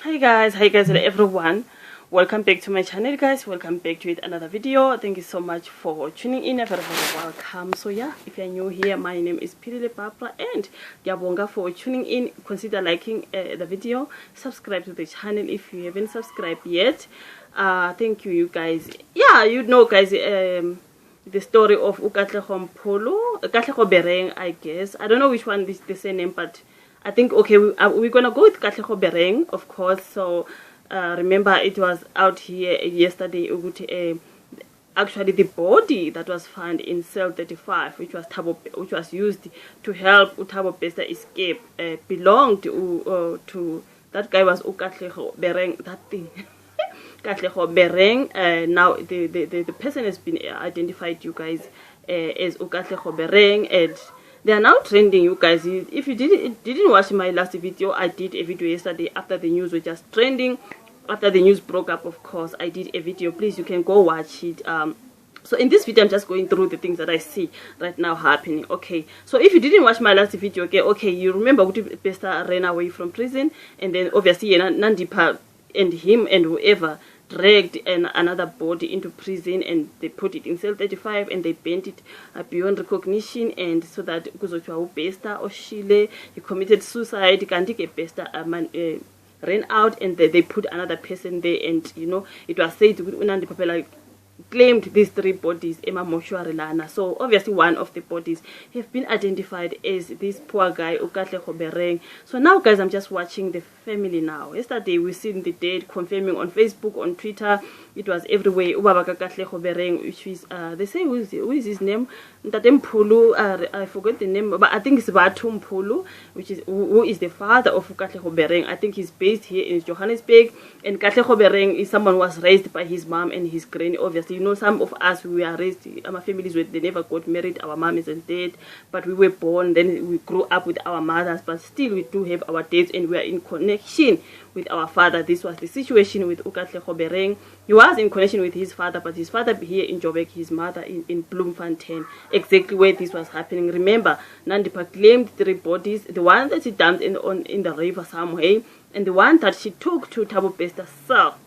Hi guys, hello everyone. Welcome back to my channel, guys. Welcome back to another video. Thank you so much for tuning in. Very welcome. So yeah, if you're new here, my name is Pilile Papa, and Yabonga for tuning in. Consider liking the video, subscribe to the channel if you haven't subscribed yet. Thank you guys. Yeah, you know guys, the story of Katlego Bereng, I guess. I don't know which one is the same name, but I think okay, we're gonna go with Katlego Bereng, of course. So remember, it was out here yesterday. Actually, the body that was found in cell 35, which was used to help Thabo Bester escape, belonged to that guy was Katlego Bereng. That thing. Katlego Bereng. Now the person has been identified, you guys, as Katlego Bereng, and they are now trending, you guys. If you didn't watch my last video, I did a video yesterday after the news was just trending. After the news broke up, of course, I did a video. Please, you can go watch it. So in this video, I'm just going through the things that I see right now happening. Okay, so if you didn't watch my last video, okay, you remember Thabo Bester ran away from prison, and then obviously Nandipa and him and whoever dragged another body into prison, and they put it in cell 35 and they bent it beyond recognition, and so that Thabo Bester or Shile, he committed suicide. Kantike Bester ran out, and they put another person there, and you know, it was said Unandi Papela claimed these three bodies Emma Mortuary Lana. So obviously one of the bodies have been identified as this poor guy Katlego Bereng. So now guys, I'm just watching the family now. Yesterday we seen the dead confirming on Facebook, on Twitter, it was everywhere. Ubaba Katlego Bereng, which is they say who is his name? Ntate Mpulu, I forgot the name, but I think it's Bathu Mpulu, which is who is the father of Katlego Bereng. I think he's based here in Johannesburg, and Katlego Bereng is someone who was raised by his mom and his granny. Obviously, you know, some of us, we were raised, our families, they never got married, our mom isn't dead, but we were born, then we grew up with our mothers, but still we do have our dads, and we are in connection with our father. This was the situation with Katlego Bereng. He was in connection with his father, but his father here in Joburg, his mother in Bloemfontein, exactly where this was happening. Remember, Nandipa claimed three bodies, the one that she dumped in the river somewhere, and the one that she took to Thabo Bester's cell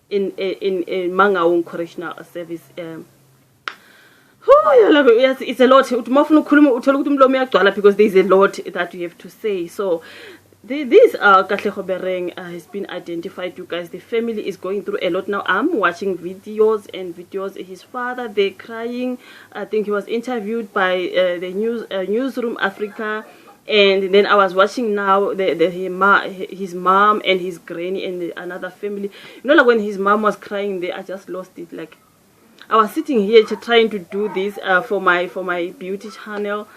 in Mangaung Correctional Service. Yes, it's a lot because there's a lot that you have to say. So this Katlego Bereng has been identified, you guys. The family is going through a lot now. I'm watching videos. His father, they're crying. I think he was interviewed by the Newsroom Africa, and then I was watching now his mom and his granny and another family. You know, like when his mom was crying there, I just lost it. Like, I was sitting here trying to do this for my beauty channel.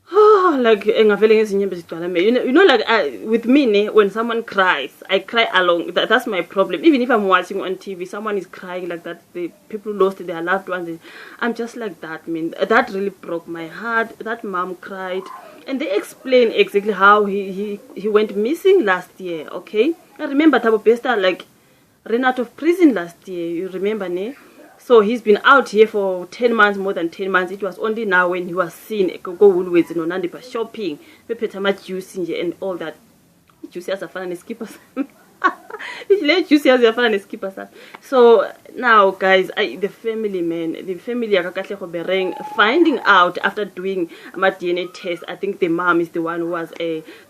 Like, you know, like with me, when someone cries, I cry along. That's my problem. Even if I'm watching on TV, someone is crying like that, the people lost their loved ones, I'm just like that. Man, that really broke my heart. That mom cried, and they explain exactly how he went missing last year. Okay, I remember Thabo Bester like ran out of prison last year. You remember, ne? So he's been out here for 10 months, more than 10 months. It was only now when he was seen go Woolworths, you know, Nandipa shopping, much juice and all that. Juicy as a fan and skippers. Juicy as a fan and skippers. So now, guys, the family of Katlego Bereng finding out after doing a DNA test. I think the mom is the one who was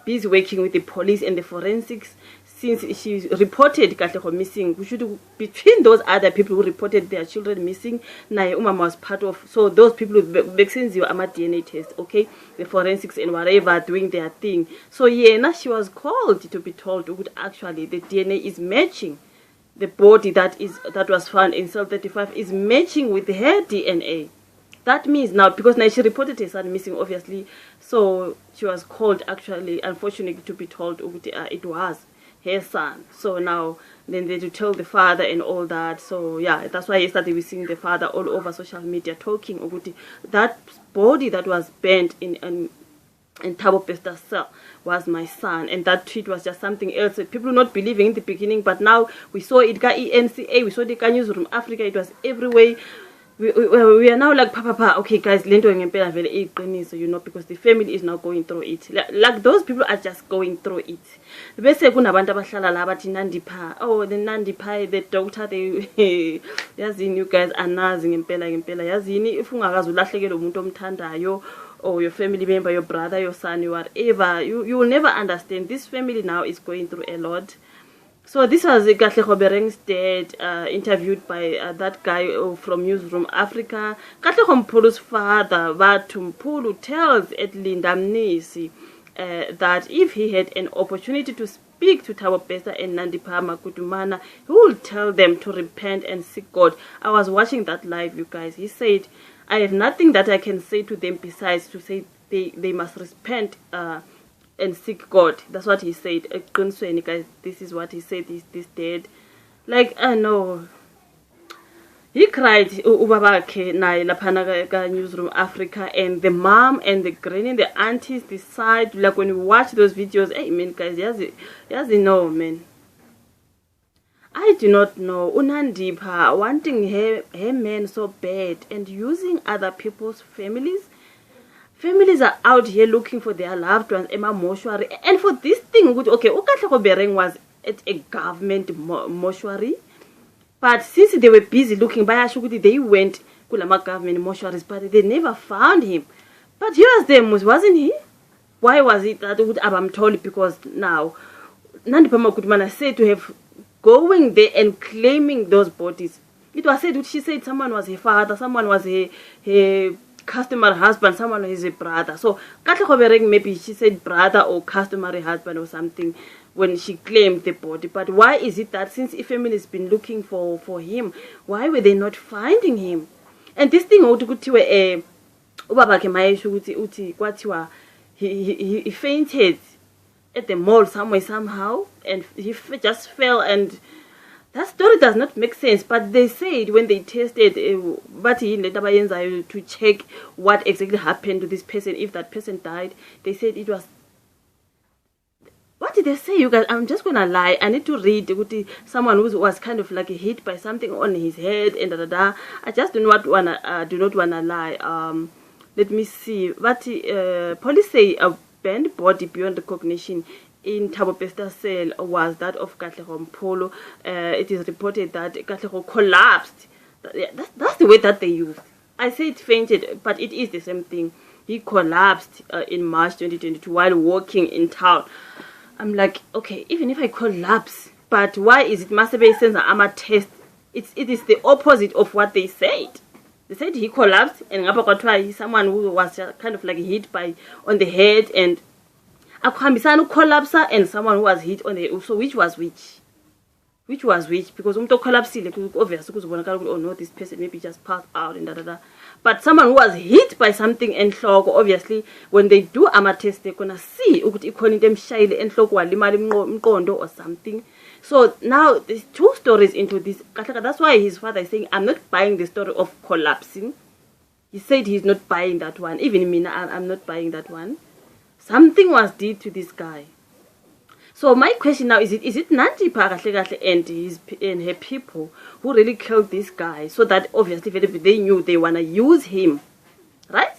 busy working with the police and the forensics. Since she reported Katlego missing, we should, between those other people who reported their children missing, Naya Umama was part of. So those people make sense you are DNA test, okay, the forensics and whatever doing their thing. So yeah, now she was called to be told actually the DNA is matching. The body that was found in cell 35 is matching with her DNA. That means now, because now she reported her son missing, obviously, so she was called actually, unfortunately, to be told it was her son. So now then they to tell the father and all that. So yeah, that's why yesterday we seeing the father all over social media talking about that body that was burnt in Thabo Bester's cell was my son, and that tweet was just something else. People not believing in the beginning, but now we saw it got ENCA, we saw the Newsroom Africa, it was everywhere. we are now like papa. Okay, guys, lento ngempela vele iqiniso, you know, because the family is now going through it. Like those people are just going through it. Bese kunabantu abahlala la bathi Nandipha. Oh, the Nandipha, the doctor, they yazini, you guys anazi ngempela yazini if ungakazi ulahlekele umuntu omthandayo or your family member, your brother, your son, whatever, you will never understand. This family now is going through a lot. So this was Katlego Bereng's dad, interviewed by that guy from Newsroom Africa. Katlego Mpulu's father, Bathu Mpulu, tells Linda Mnisi that if he had an opportunity to speak to Thabo Bester and Nandipha Makutumana, he would tell them to repent and seek God. I was watching that live, you guys. He said, I have nothing that I can say to them besides to say they must repent and seek God. That's what he said. Guys, this is what he said. This dad, like, I know he cried. Ubabake na lapana Newsroom Africa, and the mom and the granny, the aunties decide, like when you watch those videos, hey man, guys, yes, no man. I do not know. Unandipha wanting her man so bad and using other people's families. Families are out here looking for their loved ones, Emma mortuary. And for this thing, okay, Katlego Bereng was at a government mortuary. But since they were busy looking, they went to the government mortuaries, but they never found him. But he was there, wasn't he? Why was it that I'm told? Because now, Nandipha Makutumana said to have going there and claiming those bodies. It was said, she said someone was her father, someone was her customer husband, someone is a brother. So Katlego Bereng, maybe she said brother or customary husband or something when she claimed the body. But why is it that since a family has been looking for him, why were they not finding him? And this thing he fainted at the mall somewhere somehow, and he just fell, and that story does not make sense. But they said when they tested to check what exactly happened to this person, if that person died, they said it was, what did they say, you guys? I'm just gonna lie. I need to read someone who was kind of like hit by something on his head and I just do not wanna lie. Let me see. But police say a bent body beyond recognition in Thabo Bester's cell was that of Katlego Mpulu. It is reported that Katlego collapsed. That's the way that they used. I said fainted, but it is the same thing. He collapsed in March 2022 while walking in town. I'm like, okay, even if I collapse, but why is it masturbate since I'm a test? It is the opposite of what they said. They said he collapsed, and someone who was kind of like hit on the head, and akuhambisana collapse, and someone who was hit on the, so which was which? Which was which? Because collapsed, obviously, oh no, this person maybe just passed out and But someone who was hit by something and obviously, when they do AMA test, they're gonna see or something. So now there's two stories into this. That's why his father is saying, I'm not buying the story of collapsing. He said he's not buying that one. Even me, I'm not buying that one. Something was done to this guy. So my question now is it Nandipha and her people who really killed this guy, so that obviously they knew they wanna use him, right?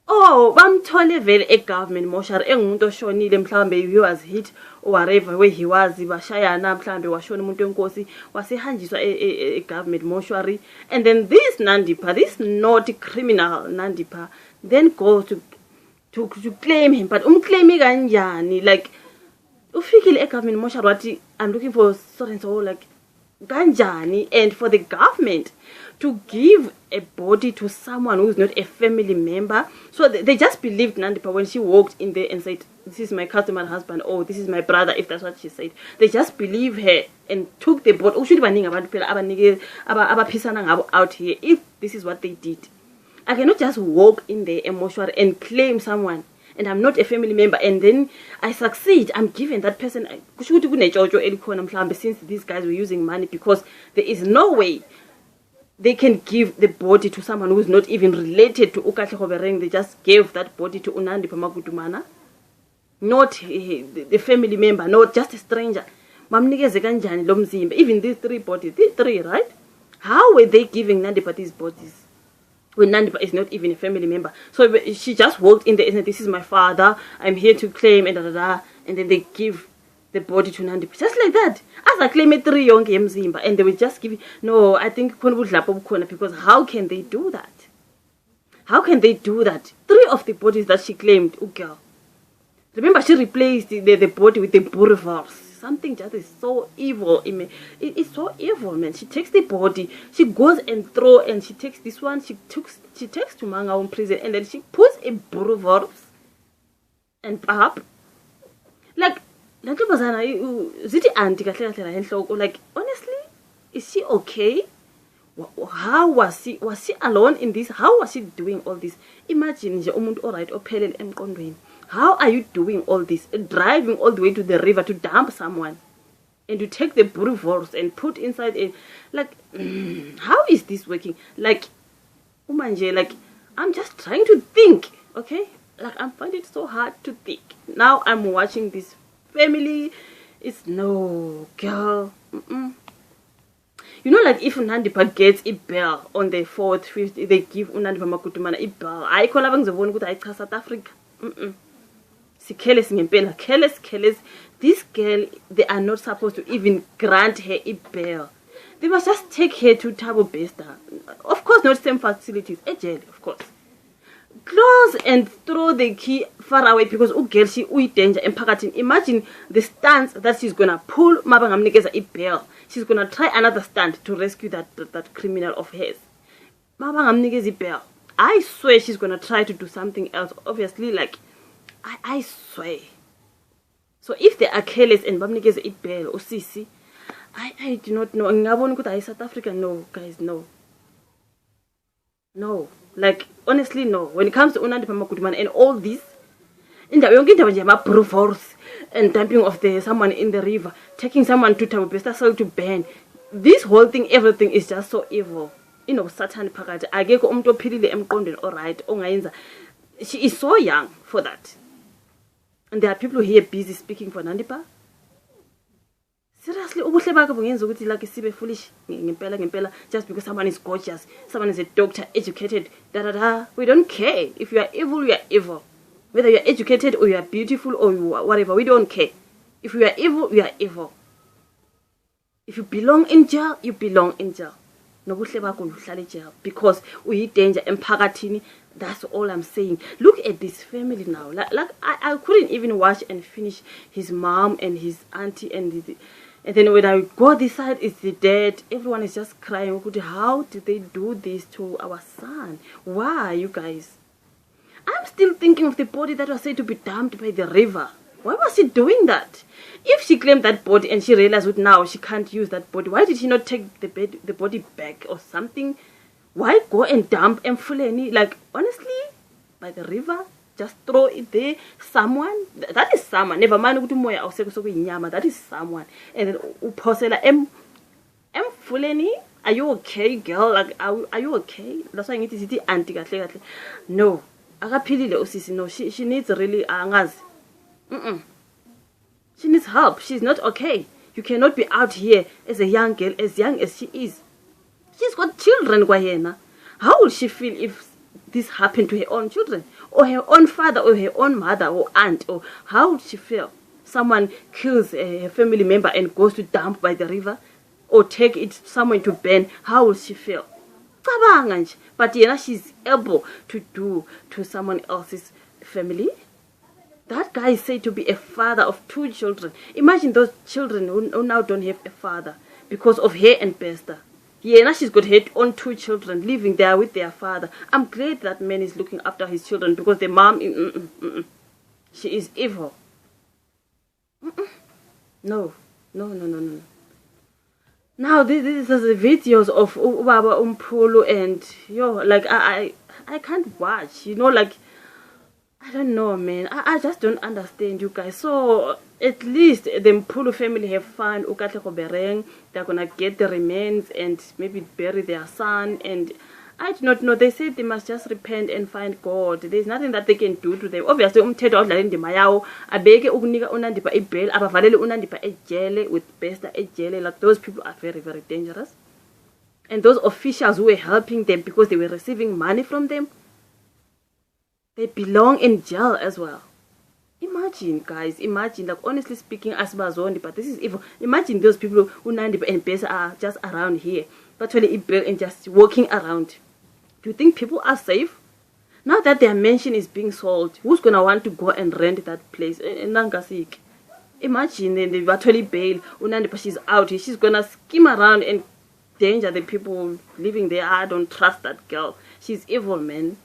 Oh, bamthole vele a government mortuary engumuntu oshonile mhlambe he was hit or wherever where he was, bashayana mhlambe washona umuntu enkosi wasehanjiswa a government mortuary, and then this Nandipha, this naughty criminal Nandipha, then goes to claim him. But umclaimi kanjani? Like ufikile a government mortuary, I'm looking for so and so, like ganjani, and for the government to give a body to someone who's not a family member. So they just believed Nandipha when she walked in there and said, this is my customer husband, or this is my brother, if that's what she said. They just believed her and took the body. Out here, if this is what they did. I cannot just walk in there emotionally and claim someone, and I'm not a family member, and then I succeed. I'm giving that person, since these guys were using money, because there is no way they can give the body to someone who is not even related to Katlego Bereng. They just gave that body to Nandipha Makutumana, not the family member, not just a stranger. Even these three bodies, these three, right? How were they giving Nandipa these bodies when Nandipa is not even a family member? So she just walked in there and said, this is my father, I'm here to claim, and and then they give the body to Nandipa. Just like that. As I claim it 3 young Mzimba, and they were just giving, no, I think, because how can they do that? How can they do that? 3 of the bodies that she claimed, oh girl. Remember, she replaced the body with the boerewors. Something just is so evil. It's so evil, man. She takes the body, she goes and throw, and she takes this one, she takes to Manga in prison, and then she puts a boerewors and up. Like, like, honestly, is she okay? How was she alone in this? How was she doing all this? Imagine how are you doing all this? Driving all the way to the river to dump someone, and to take the boerewors and put inside a, like, how is this working? Like, like, I'm just trying to think, okay? Like, I'm finding it so hard to think. Now I'm watching this family. It's no, girl. You know, like, if Nandipa gets a bell on the 4th, 5th, they give Nandipa Makutumana a bell. I call up South Africa. Careless. This girl, they are not supposed to even grant her a bail. They must just take her to Thabo Bester. Of course, not same facilities. A jail, of course. Close and throw the key far away, because girl, she danger and packating. Imagine the stance that she's gonna pull. Mabangamnikeza a bail. She's gonna try another stunt to rescue that criminal of hers. Mabangamnikeza a bail. I swear she's gonna try to do something else. Obviously, like, I swear. So if they are careless and Bamnikeza eat bail or Sisi, I do not know. In South Africa, no, guys, no. No. Like, honestly, no. When it comes to Unandi Pamakutuman and all this, in the boerewors and dumping of someone in the river, taking someone to Thabo Bester soil to burn. This whole thing, everything is just so evil. You know, Satan Pakati. Ageko umto pilile emkondeni, alright, ongayenza. She is so young for that. And there are people here busy speaking for Nandipa. Seriously, like foolish just because someone is gorgeous, someone is a doctor, educated, We don't care. If you are evil, you are evil. Whether you are educated or you are beautiful or you are whatever, we don't care. If you are evil, you are evil. If you belong in jail, you belong in jail. Because we danger emphakathini. That's all I'm saying. Look at this family now. Like I couldn't even watch and finish his mom and his auntie and then when I go this side, it's the dad. Everyone is just crying. How did they do this to our son? Why, you guys? I'm still thinking of the body that was said to be dumped by the river. Why was she doing that? If she claimed that body and she realized that now she can't use that body, why did she not take the body back or something? Why go and dump Mfuleni? Like, honestly, by the river, just throw it there. Someone, that is someone. Never mind, that is someone. And then Uposela Mfuleni, are you okay, girl? Like, are you okay? That's why I need to see the auntie. No, no, she needs really angaz. She needs help. She's not okay. You cannot be out here as a young girl, as young as she is. She's got children, Guayana. How will she feel if this happened to her own children? Or her own father, or her own mother, or aunt? Or how would she feel? Someone kills a family member and goes to dump by the river? Or take it somewhere to burn? How will she feel? But she's able to do to someone else's family. That guy is said to be a father of 2 children. Imagine those children who now don't have a father because of her and Bester. Yeah, now she's got her own 2 children living there with their father. I'm glad that man is looking after his children because the mom, she is evil. No. Now this is the videos of Ubaba Umpulu and like I can't watch. You know, like. I don't know, man. I just don't understand, you guys. So, at least the Mpulu family have found Katlego Bereng. They're going to get the remains and maybe bury their son. And I do not know. They said they must just repent and find God. There's nothing that they can do to them. Obviously, umthetho awudlala indima yawo abeke ukunika uNandipa ibail, abavalele uNandipa ejele with Bester ejele. Like, those people are very, very dangerous. And those officials who were helping them because they were receiving money from them, they belong in jail as well. Imagine, guys, imagine, like, honestly speaking, Asbazondi, but this is evil. Imagine those people who Nandi and Besa are just around here, virtually and just walking around. Do you think people are safe? Now that their mansion is being sold, who's gonna want to go and rent that place? Imagine, then they virtually bail. Unandipa, she's out here. She's gonna skim around and danger the people living there. I don't trust that girl. She's evil, man.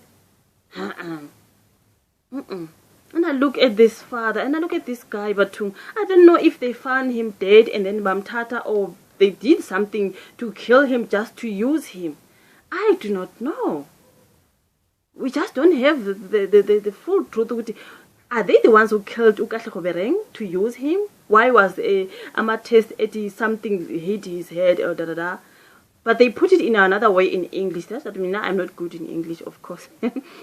And I look at this father, and I look at this guy, Batum. I don't know if they found him dead and then Bamtata, or they did something to kill him just to use him. I do not know. We just don't have the full truth. Are they the ones who killed Katlego Bereng to use him? Why was test at something hit his head or da? But they put it in another way in English. That's what I mean. I'm not good in English, of course.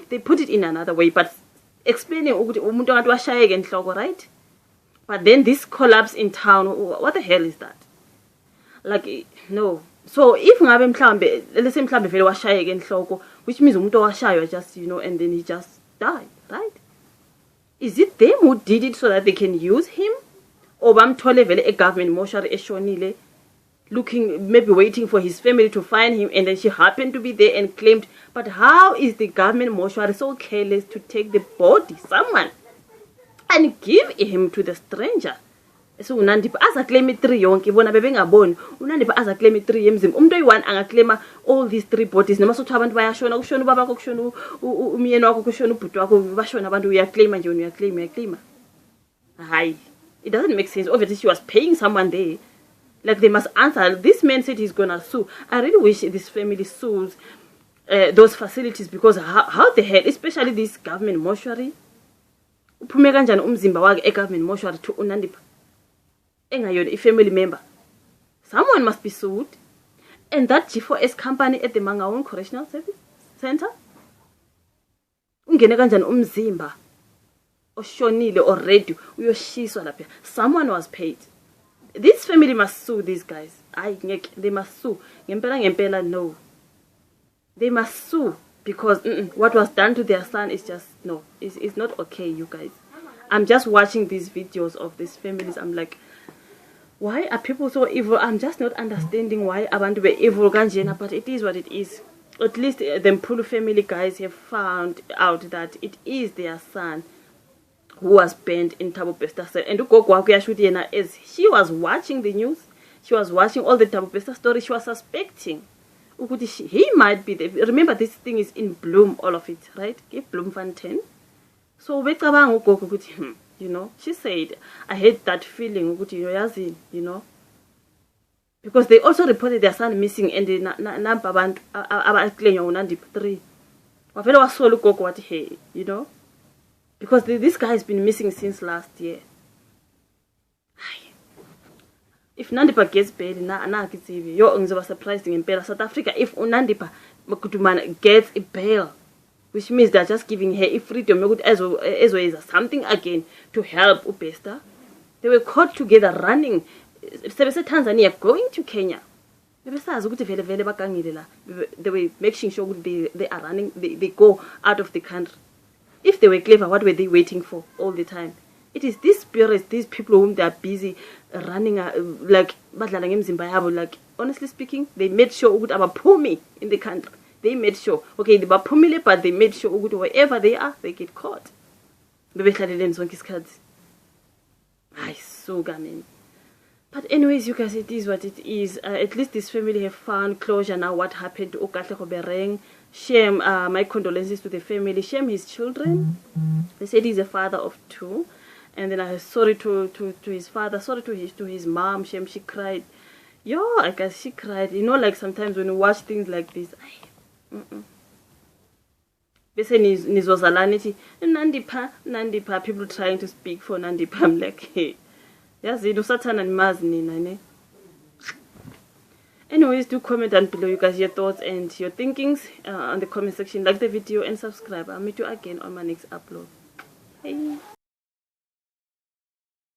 They put it in another way, but explaining right? But then this collapse in town, what the hell is that? Like, no. So if ngabe mhlambe lese mhlambe vele washayeke enhloko, which means umuntu owashaywa just, and then he just died, right? Is it them who did it so that they can use him? Or bamthole vele a government mortuary eshonile, looking, maybe waiting for his family to find him, and then she happened to be there and claimed. But how is the government mortuary so careless to take the body, someone, and give him to the stranger? So Unandipa as a claim 3 yonke bona bebengaboni. Unandipa as a claim 3 yemzim. Umuntu oyi-1 angaclaima all these 3 bodies. Noma sothi abantu bayashona, kushona ubaba wakho, kushona umyeni wakho, kushona ubhuti wakho, bashona abantu uyaclaima nje, uyaclaima. Hayi. It doesn't make sense. Obviously she was paying someone there. Like, they must answer. This man said he's gonna sue. I really wish this family sues those facilities, because how the hell, especially this government mortuary, uphume kanjani umzimba wakhe e-government mortuary to Unandipa engayona a family member? Someone must be sued. And that G4S company at the Mangaung Correctional Service Center, ungene kanjani umzimba oshonile already uyoshiswa lapha? Someone was paid. This family must sue these guys. They must sue. Ngempela, no. They must sue, because what was done to their son is just, no. It's not okay, you guys. I'm just watching these videos of these families. I'm like, why are people so evil? I'm just not understanding why abantu be evil kanjena, but it is what it is. At least the Mpulu family guys have found out that it is their son who was burned in Thabo Bester. And as she was watching the news, she was watching all the Thabo Bester stories, she was suspecting he might be there. Remember, this thing is in bloom, all of it, right? Give bloom Fontaine. So she said, I had that feeling, because they also reported their son missing, and the number band about 3. Because this guy has been missing since last year. If Nandipa gets bail, you're surprised in South Africa. If Nandipa gets a bail, which means they're just giving her a freedom as well as something again to help Bester. They were caught together running. Tanzania going to Kenya. They were making sure they are running, they go out of the country. If they were clever, what were they waiting for all the time? It is these spirits, these people whom they are busy running, like, honestly speaking, they made sure Pumi in the country. They made sure, okay, they were Pumile, but they made sure wherever they are, they get caught. But anyways, you guys, it is what it is. At least this family have found closure now. What happened to Katlego Bereng? Shame, my condolences to the family. Shame his children. They said he's a father of 2. And then I was sorry to his father, sorry to his mom. Shame, she cried. I guess she cried. Like sometimes when you watch things like this, Nandipa, people trying to speak for Nandipa. I'm like, hey. Anyways, do comment down below, you guys, your thoughts and your thinkings on the comment section. Like the video and subscribe. I'll meet you again on my next upload. Hey.